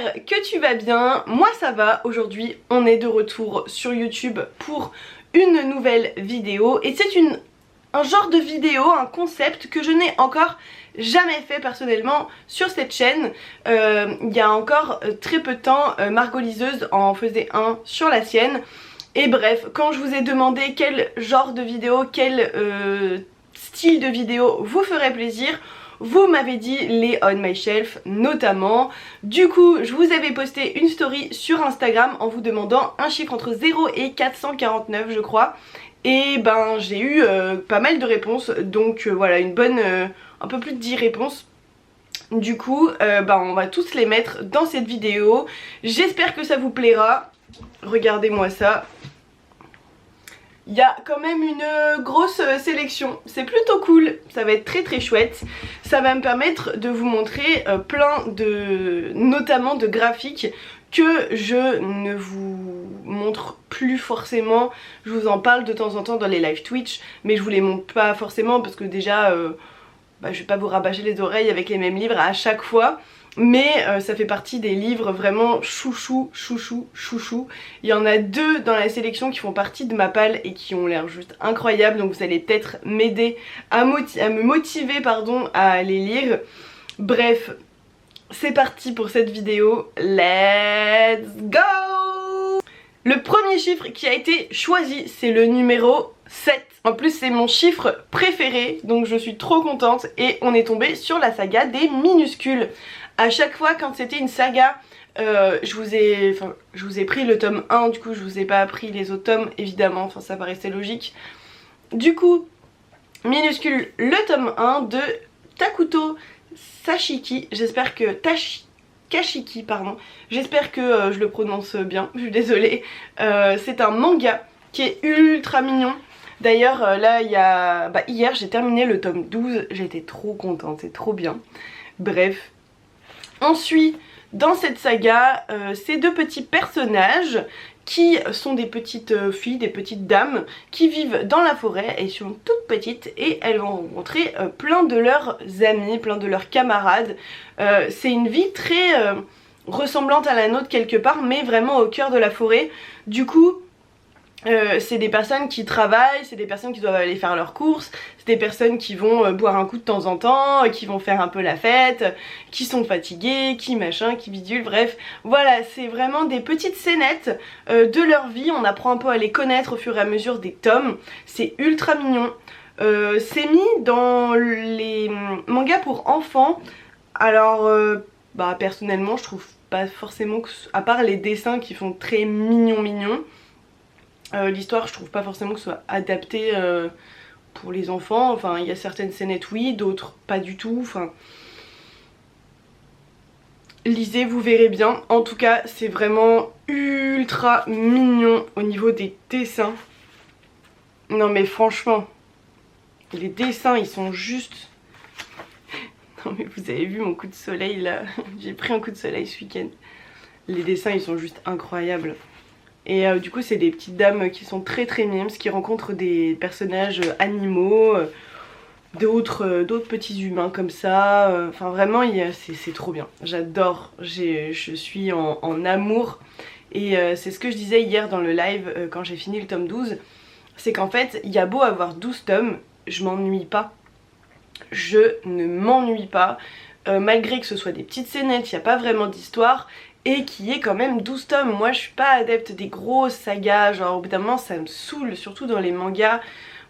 J'espère que tu vas bien, moi ça va. Aujourd'hui on est de retour sur YouTube pour une nouvelle vidéo et c'est un genre de vidéo, un concept que je n'ai encore jamais fait personnellement sur cette chaîne. Il y a encore très peu de temps, Margot Liseuse en faisait un sur la sienne. Et bref, quand je vous ai demandé quel genre de vidéo, quel style de vidéo vous ferait plaisir, vous m'avez dit les On My Shelf notamment. Du coup, je vous avais posté une story sur Instagram en vous demandant un chiffre entre 0 et 449 je crois. Et ben j'ai eu pas mal de réponses, donc voilà, une bonne, un peu plus de 10 réponses. Du coup, on va tous les mettre dans cette vidéo. J'espère que ça vous plaira. Regardez-moi ça. Il y a quand même une grosse sélection, c'est plutôt cool, ça va être très très chouette. Ça va me permettre de vous montrer plein de, notamment de graphiques que je ne vous montre plus forcément. Je vous en parle de temps en temps dans les live Twitch, mais je vous les montre pas forcément parce que déjà je vais pas vous rabâcher les oreilles avec les mêmes livres à chaque fois. Mais ça fait partie des livres vraiment chouchou. Il y en a deux dans la sélection qui font partie de ma palle et qui ont l'air juste incroyables. Donc vous allez peut-être m'aider à me motiver à les lire. Bref, c'est parti pour cette vidéo. Let's go! Le premier chiffre qui a été choisi, c'est le numéro 7. En plus c'est mon chiffre préféré, donc je suis trop contente. Et on est tombé sur la saga des minuscules. À chaque fois quand c'était une saga, je vous ai pris le tome 1, du coup je vous ai pas pris les autres tomes évidemment, enfin ça paraissait logique. Du coup, minuscule, le tome 1 de Takuto Sashiki, j'espère que Kashiki, pardon, j'espère que je le prononce bien, je suis désolée. C'est un manga qui est ultra mignon. D'ailleurs là hier j'ai terminé le tome 12, j'étais trop contente, c'est trop bien. Bref. On suit dans cette saga ces deux petits personnages qui sont des petites filles, des petites dames qui vivent dans la forêt et sont toutes petites et elles vont rencontrer plein de leurs amis, plein de leurs camarades. C'est une vie très ressemblante à la nôtre quelque part, mais vraiment au cœur de la forêt. Du coup, c'est des personnes qui travaillent, c'est des personnes qui doivent aller faire leurs courses, c'est des personnes qui vont boire un coup de temps en temps, qui vont faire un peu la fête, qui sont fatiguées, qui machin, qui bidule, bref. Voilà, c'est vraiment des petites scénettes de leur vie, on apprend un peu à les connaître au fur et à mesure des tomes, c'est ultra mignon. C'est mis dans les mangas pour enfants, alors personnellement je trouve pas forcément que, à part les dessins qui font très mignon, l'histoire je trouve pas forcément que ce soit adapté pour les enfants. Enfin il y a certaines scénettes oui, d'autres pas du tout. Enfin lisez, vous verrez bien. En tout cas c'est vraiment ultra mignon au niveau des dessins. Non mais franchement les dessins ils sont juste... Non mais vous avez vu mon coup de soleil là. J'ai pris un coup de soleil ce week-end. Les dessins ils sont juste incroyables. Et du coup c'est des petites dames qui sont très mimes, qui rencontrent des personnages animaux, d'autres petits humains comme ça. Enfin vraiment c'est trop bien, j'adore, je suis en amour. Et c'est ce que je disais hier dans le live quand j'ai fini le tome 12. C'est qu'en fait il y a beau avoir 12 tomes, je m'ennuie pas. Je ne m'ennuie pas, malgré que ce soit des petites scénettes, il n'y a pas vraiment d'histoire. Et qui est quand même 12 tomes. Moi je suis pas adepte des grosses sagas, genre au bout d'un moment ça me saoule, surtout dans les mangas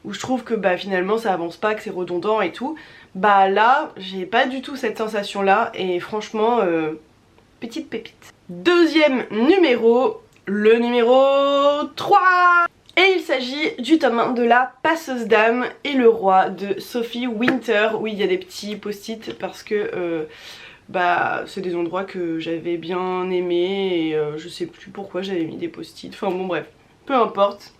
où je trouve que finalement ça avance pas, que c'est redondant et tout. Là j'ai pas du tout cette sensation là et franchement petite pépite. Deuxième numéro, le numéro 3. Et il s'agit du tome 1 de La Passeuse d'âme et le roi de Sophie Winter. Oui il y a des petits post-it parce que c'est des endroits que j'avais bien aimés et je sais plus pourquoi j'avais mis des post-it, enfin bon bref, peu importe.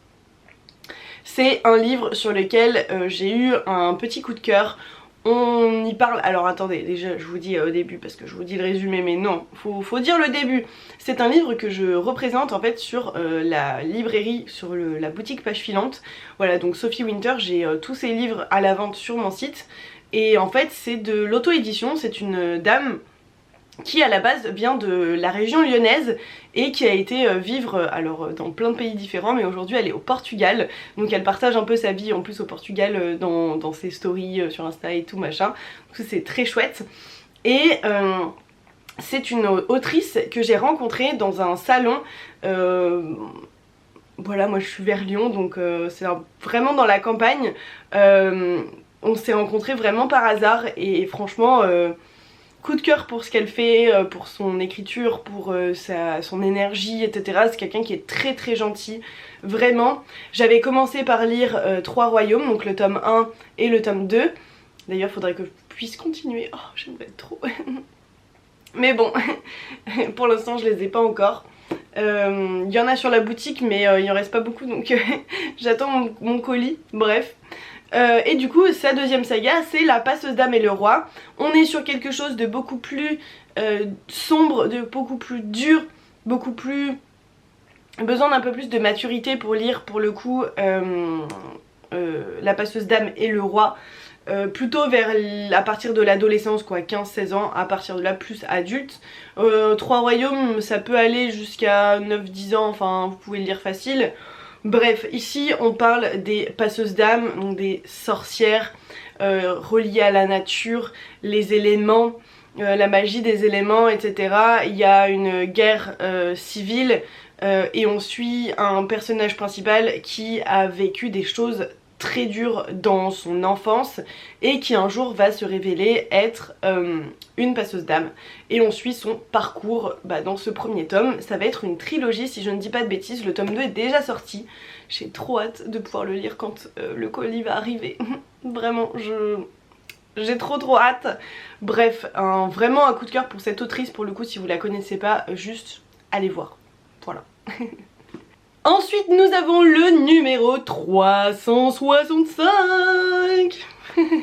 C'est un livre sur lequel j'ai eu un petit coup de cœur. On y parle, alors attendez, déjà je vous dis au début parce que je vous dis le résumé mais non, faut dire le début. C'est un livre que je représente en fait sur la librairie, sur la boutique Page Filante. Voilà, donc Sophie Winter, j'ai tous ses livres à la vente sur mon site. Et en fait c'est de l'auto-édition, c'est une dame qui à la base vient de la région lyonnaise et qui a été vivre alors dans plein de pays différents, mais aujourd'hui elle est au Portugal, donc elle partage un peu sa vie en plus au Portugal dans ses stories sur Insta et tout machin, donc c'est très chouette. Et c'est une autrice que j'ai rencontrée dans un salon, voilà, moi je suis vers Lyon, donc c'est vraiment dans la campagne. On s'est rencontrés vraiment par hasard et franchement coup de cœur pour ce qu'elle fait, pour son écriture, pour son énergie, etc. C'est quelqu'un qui est très très gentil, vraiment. J'avais commencé par lire Trois Royaumes, donc le tome 1 et le tome 2. D'ailleurs faudrait que je puisse continuer, oh j'aimerais trop. Mais bon, pour l'instant je les ai pas encore. Il y en a sur la boutique mais il en reste pas beaucoup, donc j'attends mon colis, bref. Et du coup sa deuxième saga c'est La Passeuse d'âme et le roi. On est sur quelque chose de beaucoup plus sombre, de beaucoup plus dur, beaucoup plus... besoin d'un peu plus de maturité pour lire pour le coup La Passeuse d'âme et le roi. Plutôt à partir de l'adolescence quoi, 15-16 ans, à partir de là plus adulte. Trois Royaumes ça peut aller jusqu'à 9-10 ans, enfin vous pouvez le lire facile. Bref, ici on parle des passeuses d'âme, donc des sorcières reliées à la nature, les éléments, la magie des éléments, etc. Il y a une guerre civile et on suit un personnage principal qui a vécu des choses très dures dans son enfance et qui un jour va se révéler être une passeuse d'âme, et on suit son parcours dans ce premier tome. Ça va être une trilogie si je ne dis pas de bêtises, le tome 2 est déjà sorti, j'ai trop hâte de pouvoir le lire quand le colis va arriver. Vraiment j'ai trop hâte. Bref, vraiment un coup de cœur pour cette autrice pour le coup, si vous la connaissez pas, juste allez voir, voilà. Ensuite nous avons le numéro 365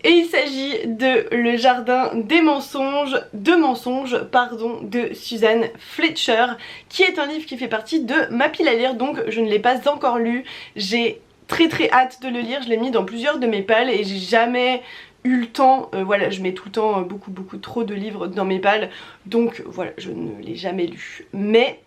et il s'agit de Le Jardin des mensonges, de Suzanne Fletcher, qui est un livre qui fait partie de ma pile à lire, donc je ne l'ai pas encore lu. J'ai très hâte de le lire, je l'ai mis dans plusieurs de mes pales et j'ai jamais eu le temps, voilà, je mets tout le temps beaucoup trop de livres dans mes pales, donc voilà, je ne l'ai jamais lu. Mais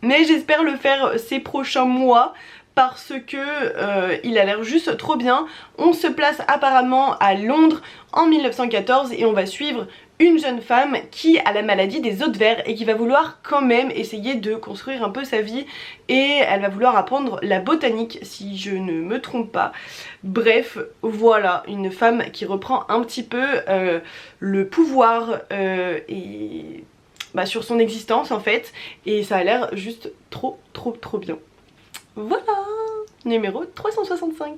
j'espère le faire ces prochains mois parce que il a l'air juste trop bien. On se place apparemment à Londres en 1914 et on va suivre une jeune femme qui a la maladie des os de verre et qui va vouloir quand même essayer de construire un peu sa vie, et elle va vouloir apprendre la botanique si je ne me trompe pas. Bref, voilà, une femme qui reprend un petit peu le pouvoir et... sur son existence en fait, et ça a l'air juste trop bien. Voilà, numéro 365.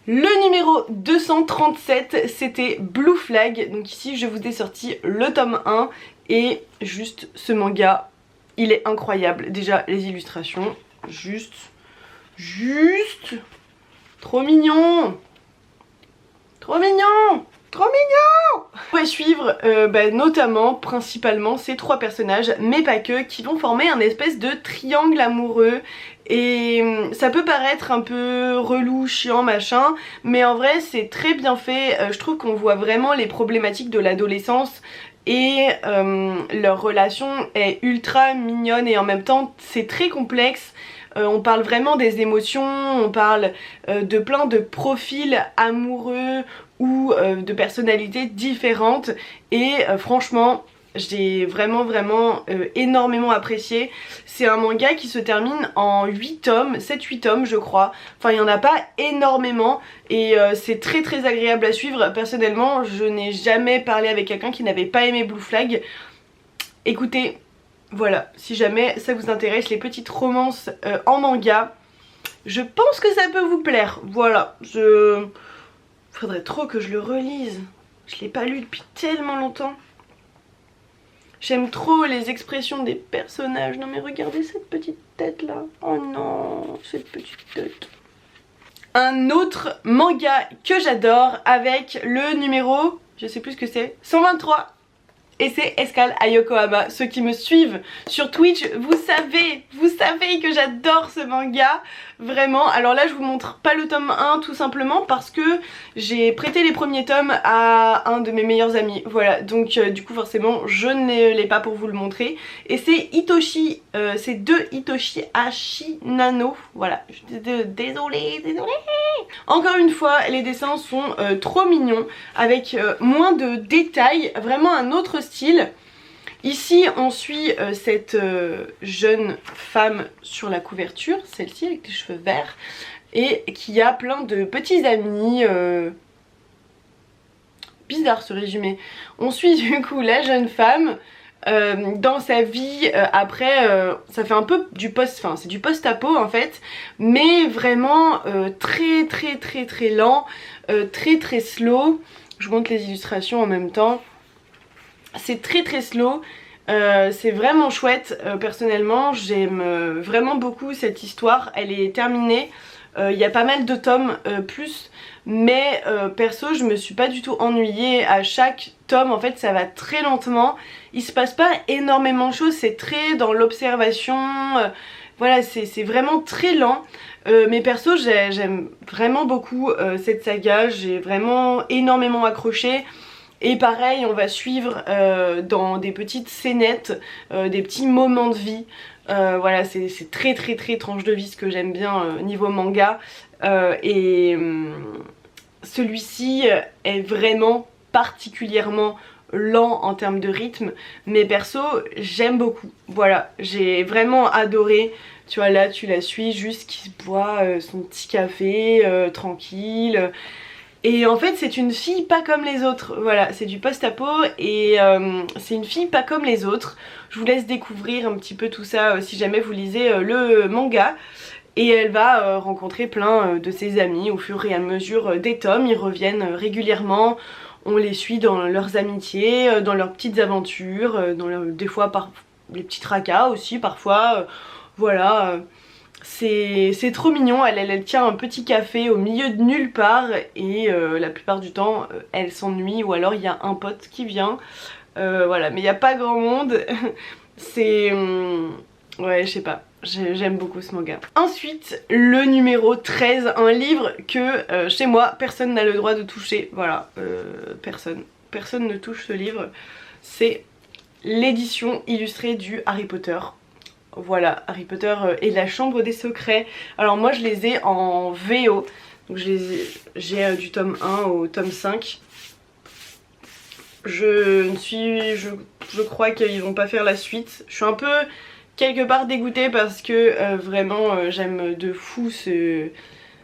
Le numéro 237 c'était Blue Flag, donc ici je vous ai sorti le tome 1 et juste ce manga il est incroyable. Déjà les illustrations, juste trop mignon, trop mignon. On va suivre notamment, principalement ces trois personnages, mais pas que, qui vont former un espèce de triangle amoureux. Et ça peut paraître un peu relou, chiant, machin, mais en vrai c'est très bien fait. Je trouve qu'on voit vraiment les problématiques de l'adolescence et leur relation est ultra mignonne et en même temps c'est très complexe. On parle vraiment des émotions, on parle de plein de profils amoureux ou de personnalités différentes, et franchement j'ai vraiment énormément apprécié. C'est un manga qui se termine en 8 tomes, 7-8 tomes je crois, enfin il n'y en a pas énormément et c'est très agréable à suivre. Personnellement je n'ai jamais parlé avec quelqu'un qui n'avait pas aimé Blue Flag. Écoutez, voilà, si jamais ça vous intéresse, les petites romances en manga, je pense que ça peut vous plaire. Voilà, faudrait trop que je le relise. Je l'ai pas lu depuis tellement longtemps. J'aime trop les expressions des personnages. Non mais regardez cette petite tête là. Oh non, cette petite tête. Un autre manga que j'adore avec le numéro, je sais plus ce que c'est, 123. et c'est Escale à Yokohama. Ceux qui me suivent sur Twitch, vous savez que j'adore ce manga, vraiment. Alors là je vous montre pas le tome 1 tout simplement parce que j'ai prêté les premiers tomes à un de mes meilleurs amis, voilà, donc du coup forcément je ne l'ai pas pour vous le montrer. Et c'est Hitoshi, c'est de Hitoshi Ashinano, voilà, désolée. Encore une fois les dessins sont trop mignons, avec moins de détails, vraiment un autre style. Ici on suit cette jeune femme sur la couverture, celle-ci avec les cheveux verts, et qui a plein de petits amis. Bizarre ce résumé. On suit du coup la jeune femme dans sa vie après, ça fait un peu du enfin c'est du post-apo en fait, mais vraiment très lent, très slow. Je vous montre les illustrations en même temps. C'est très slow, c'est vraiment chouette. Personnellement j'aime vraiment beaucoup cette histoire, elle est terminée. Il y a pas mal de tomes plus, mais perso je me suis pas du tout ennuyée. À chaque tome en fait ça va très lentement, il se passe pas énormément de choses, c'est très dans l'observation, voilà, c'est vraiment très lent. Mais perso j'aime vraiment beaucoup cette saga, j'ai vraiment énormément accroché. Et pareil, on va suivre dans des petites scénettes, des petits moments de vie. Voilà, c'est très tranche de vie, ce que j'aime bien niveau manga. Celui-ci est vraiment particulièrement lent en termes de rythme, mais perso j'aime beaucoup. Voilà, j'ai vraiment adoré. Tu vois là tu la suis juste qui se boit son petit café tranquille. Et en fait c'est une fille pas comme les autres, voilà, c'est du post-apo et c'est une fille pas comme les autres. Je vous laisse découvrir un petit peu tout ça si jamais vous lisez le manga. Et elle va rencontrer plein de ses amis au fur et à mesure des tomes, ils reviennent régulièrement. On les suit dans leurs amitiés, dans leurs petites aventures, des fois par les petits tracas aussi parfois, voilà. C'est trop mignon, elle tient un petit café au milieu de nulle part et la plupart du temps elle s'ennuie ou alors il y a un pote qui vient, voilà, mais il n'y a pas grand monde. C'est... ouais, je sais pas, j'aime beaucoup ce manga. Ensuite, le numéro 13, un livre que chez moi personne n'a le droit de toucher, voilà, personne ne touche ce livre. C'est l'édition illustrée du Harry Potter. Voilà, Harry Potter et la Chambre des Secrets. Alors moi je les ai en VO, donc j'ai du tome 1 au tome 5. Je crois qu'ils vont pas faire la suite. Je suis un peu quelque part dégoûtée parce que vraiment j'aime de fou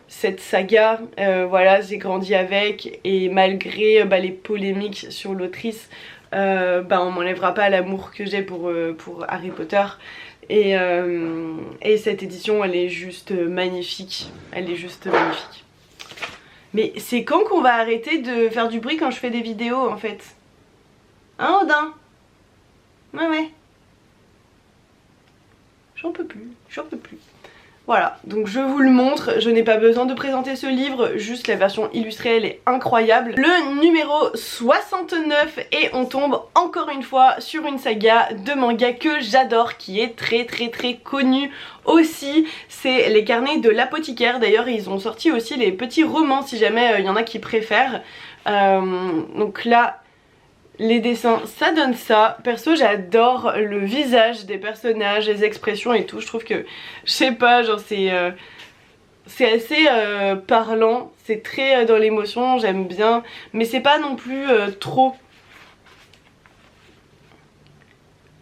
cette saga. Voilà, j'ai grandi avec et malgré les polémiques sur l'autrice, on m'enlèvera pas l'amour que j'ai pour Harry Potter. Et cette édition elle est juste magnifique, elle est juste magnifique. Mais c'est quand qu'on va arrêter de faire du bruit quand je fais des vidéos en fait? Hein Odin? Ouais. J'en peux plus. Voilà, donc je vous le montre, je n'ai pas besoin de présenter ce livre, juste la version illustrée elle est incroyable. Le numéro 69 et on tombe encore une fois sur une saga de manga que j'adore, qui est très connue aussi, c'est les carnets de l'apothicaire. D'ailleurs ils ont sorti aussi les petits romans si jamais il y en a qui préfèrent. Donc là... les dessins ça donne ça, perso j'adore le visage des personnages, les expressions et tout, je trouve que, je sais pas, genre c'est assez parlant, c'est très dans l'émotion, j'aime bien, mais c'est pas non plus trop.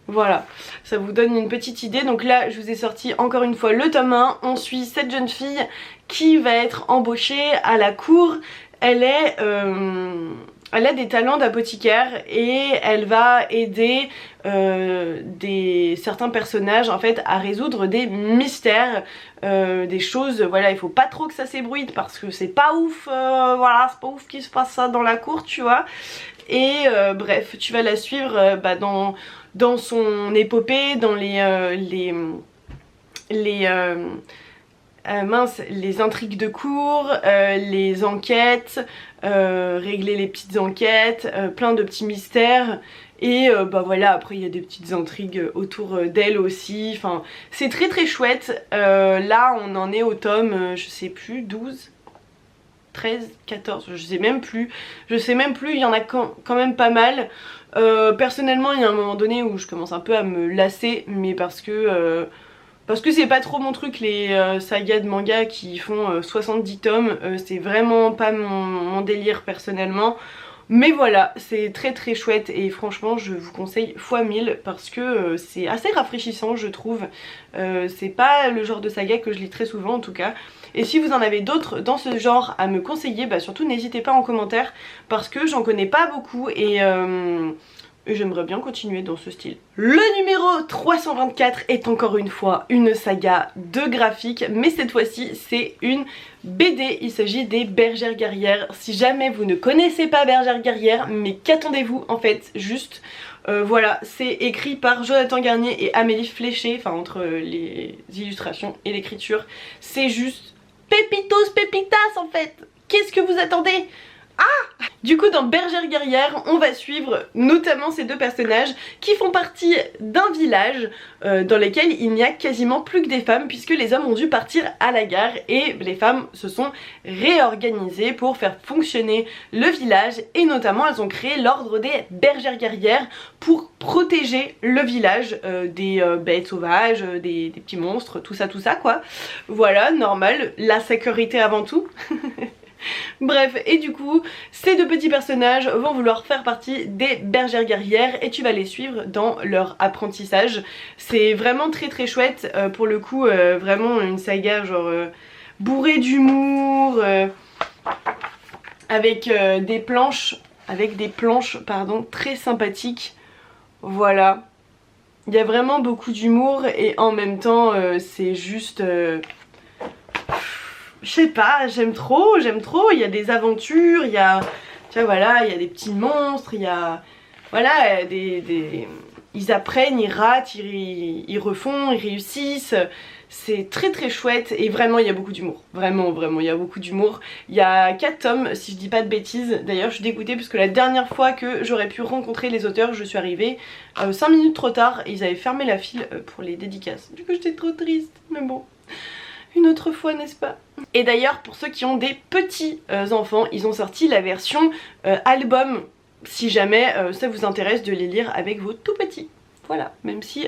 Voilà, ça vous donne une petite idée. Donc là je vous ai sorti encore une fois le tome 1, on suit cette jeune fille qui va être embauchée à la cour, elle a des talents d'apothicaire et elle va aider certains personnages en fait à résoudre des mystères, des choses, voilà, il faut pas trop que ça s'ébruite parce que c'est pas ouf, voilà, c'est pas ouf qu'il se passe ça dans la cour, tu vois. Et bref, tu vas la suivre dans son épopée, dans les intrigues de cours, les enquêtes, régler les petites enquêtes, plein de petits mystères. Et bah voilà, après il y a des petites intrigues autour d'elle aussi, enfin c'est très très chouette. Là on en est au tome, je sais plus, 12, 13, 14, je sais même plus, il y en a quand même pas mal. Personnellement il y a un moment donné où je commence un peu à me lasser, mais parce que c'est pas trop mon truc les sagas de manga qui font 70 tomes, c'est vraiment pas mon délire personnellement. Mais voilà, c'est très très chouette et franchement je vous conseille fois 1000 parce que c'est assez rafraîchissant je trouve. C'est pas le genre de saga que je lis très souvent en tout cas. Et si vous en avez d'autres dans ce genre à me conseiller, bah surtout n'hésitez pas en commentaire parce que j'en connais pas beaucoup et j'aimerais bien continuer dans ce style. Le numéro 324 est encore une fois une saga de graphique, mais cette fois-ci c'est une BD, il s'agit des Bergères Guerrières. Si jamais vous ne connaissez pas Bergères Guerrières, mais qu'attendez-vous en fait, juste voilà, c'est écrit par Jonathan Garnier et Amélie Fléché, enfin entre les illustrations et l'écriture, c'est juste pépitos pépitas en fait. Qu'est-ce que vous attendez? Ah! Du coup dans Bergères Guerrières on va suivre notamment ces deux personnages qui font partie d'un village dans lequel il n'y a quasiment plus que des femmes puisque les hommes ont dû partir à la guerre et les femmes se sont réorganisées pour faire fonctionner le village et notamment elles ont créé l'ordre des Bergères Guerrières pour protéger le village des bêtes sauvages, des petits monstres, tout ça quoi. Voilà, normal, la sécurité avant tout. Bref, et du coup, ces deux petits personnages vont vouloir faire partie des Bergères Guerrières et tu vas les suivre dans leur apprentissage. C'est vraiment très très chouette, pour le coup, vraiment une saga genre bourrée d'humour, avec des planches, pardon, très sympathiques. Voilà. Il y a vraiment beaucoup d'humour et en même temps, c'est juste... je sais pas, j'aime trop, il y a des aventures, il y a, tu vois voilà, il y a des petits monstres, il y a, voilà, ils apprennent, ils ratent, ils refont, ils réussissent, c'est très très chouette et vraiment il y a beaucoup d'humour, vraiment il y a beaucoup d'humour. Il y a 4 tomes si je dis pas de bêtises, d'ailleurs je suis dégoûtée parce que la dernière fois que j'aurais pu rencontrer les auteurs, je suis arrivée 5 minutes trop tard et ils avaient fermé la file pour les dédicaces, du coup j'étais trop triste, mais bon... une autre fois n'est-ce pas? Et d'ailleurs pour ceux qui ont des petits enfants, ils ont sorti la version album si jamais ça vous intéresse de les lire avec vos tout petits. Voilà, même si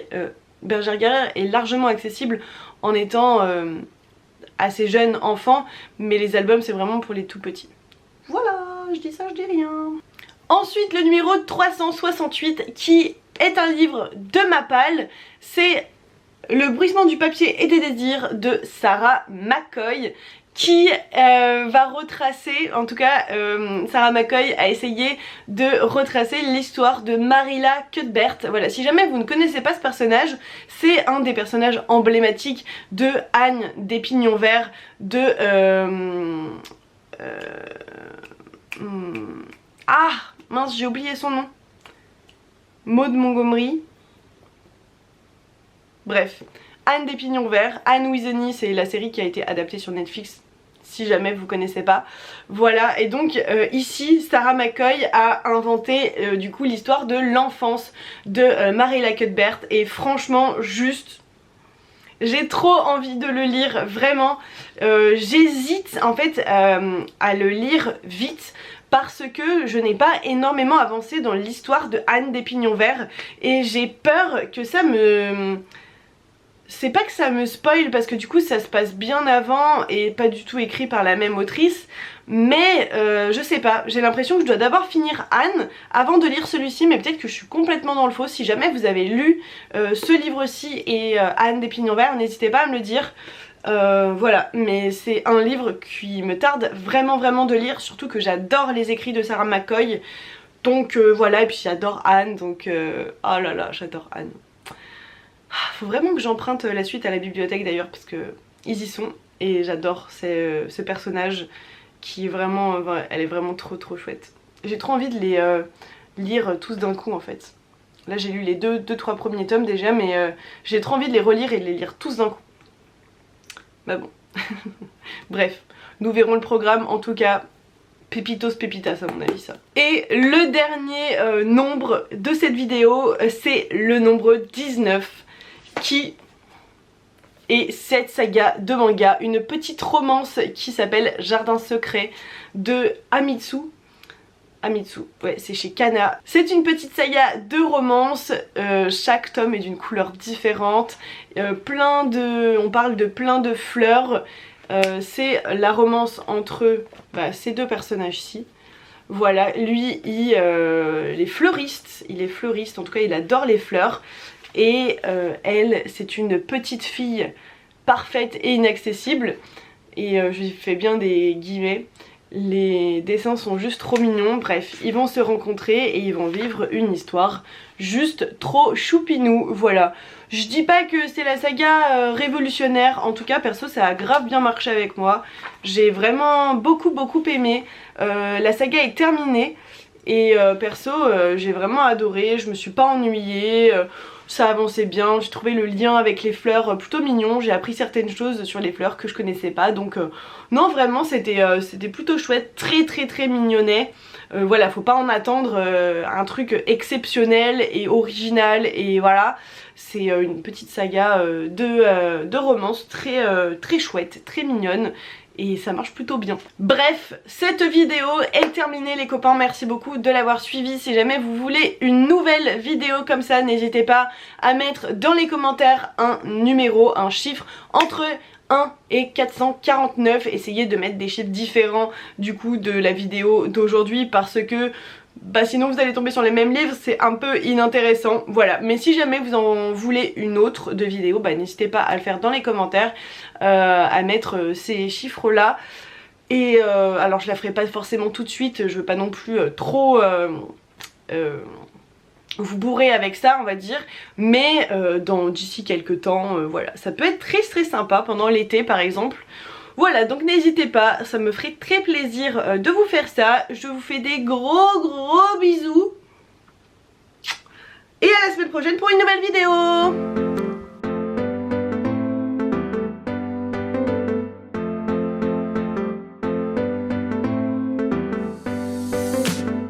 Bergères Guerrières est largement accessible en étant assez jeune enfant, mais les albums c'est vraiment pour les tout petits. Voilà, je dis ça, je dis rien. Ensuite le numéro 368 qui est un livre de Mappal, c'est Le bruissement du papier et des désirs de Sarah McCoy qui va retracer, en tout cas Sarah McCoy a essayé de retracer l'histoire de Marilla Cuthbert. Voilà, si jamais vous ne connaissez pas ce personnage, c'est un des personnages emblématiques de Anne des Pignons Verts, de... ah mince, j'ai oublié son nom. Maud Montgomery. Bref, Anne des Pignons Verts, Anne Weasley, c'est la série qui a été adaptée sur Netflix, si jamais vous connaissez pas. Voilà, et donc ici, Sarah McCoy a inventé du coup l'histoire de l'enfance de Marilla Cuthbert, et franchement, juste... j'ai trop envie de le lire, vraiment. J'hésite en fait à le lire vite, parce que je n'ai pas énormément avancé dans l'histoire de Anne des Pignons Verts, et j'ai peur que ça me... c'est pas que ça me spoil parce que du coup ça se passe bien avant et pas du tout écrit par la même autrice, mais je sais pas, j'ai l'impression que je dois d'abord finir Anne avant de lire celui-ci, mais peut-être que je suis complètement dans le faux. Si jamais vous avez lu ce livre-ci et Anne des Pignons Verts, n'hésitez pas à me le dire. Voilà, mais c'est un livre qui me tarde vraiment de lire, surtout que j'adore les écrits de Sarah McCoy, donc voilà, et puis j'adore Anne, donc oh là là, j'adore Anne. Faut vraiment que j'emprunte la suite à la bibliothèque d'ailleurs, parce que ils y sont et j'adore ce personnage qui est vraiment, elle est vraiment trop chouette. J'ai trop envie de les lire tous d'un coup en fait. Là j'ai lu les 2-3 premiers tomes déjà, mais j'ai trop envie de les relire et de les lire tous d'un coup. Bah bon. Bref, nous verrons le programme. En tout cas, Pépitos pépitas à mon avis ça. Et le dernier nombre de cette vidéo, c'est le nombre 19 qui est cette saga de manga, une petite romance qui s'appelle Jardin secret de Amitsu. Amitsu, ouais, c'est chez Kana. C'est une petite saga de romance, chaque tome est d'une couleur différente, on parle de plein de fleurs, c'est la romance entre ces deux personnages ici. Voilà, lui il est fleuriste, en tout cas il adore les fleurs, et elle c'est une petite fille parfaite et inaccessible, et je lui fais bien des guillemets. Les dessins sont juste trop mignons, bref, ils vont se rencontrer et ils vont vivre une histoire juste trop choupinou, voilà. Je dis pas que c'est la saga révolutionnaire, en tout cas perso ça a grave bien marché avec moi. J'ai vraiment beaucoup aimé, la saga est terminée et perso j'ai vraiment adoré, je me suis pas ennuyée. Ça avançait bien, j'ai trouvé le lien avec les fleurs plutôt mignon, j'ai appris certaines choses sur les fleurs que je connaissais pas, donc non vraiment c'était plutôt chouette, très mignonnet. Voilà, faut pas en attendre un truc exceptionnel et original, et voilà, c'est une petite saga de romance très chouette, très mignonne. Et ça marche plutôt bien. Bref, cette vidéo est terminée les copains, merci beaucoup de l'avoir suivi. Si jamais vous voulez une nouvelle vidéo comme ça, n'hésitez pas à mettre dans les commentaires un numéro, un chiffre entre 1 et 449. Essayez de mettre des chiffres différents du coup de la vidéo d'aujourd'hui, parce que sinon vous allez tomber sur les mêmes livres, c'est un peu inintéressant, voilà. Mais si jamais vous en voulez une autre de vidéo, n'hésitez pas à le faire dans les commentaires, à mettre ces chiffres là. Et alors je la ferai pas forcément tout de suite, je veux pas non plus trop vous bourrer avec ça on va dire, mais d'ici quelques temps, voilà, ça peut être très sympa pendant l'été par exemple. Voilà, donc n'hésitez pas, ça me ferait très plaisir de vous faire ça. Je vous fais des gros bisous. Et à la semaine prochaine pour une nouvelle vidéo.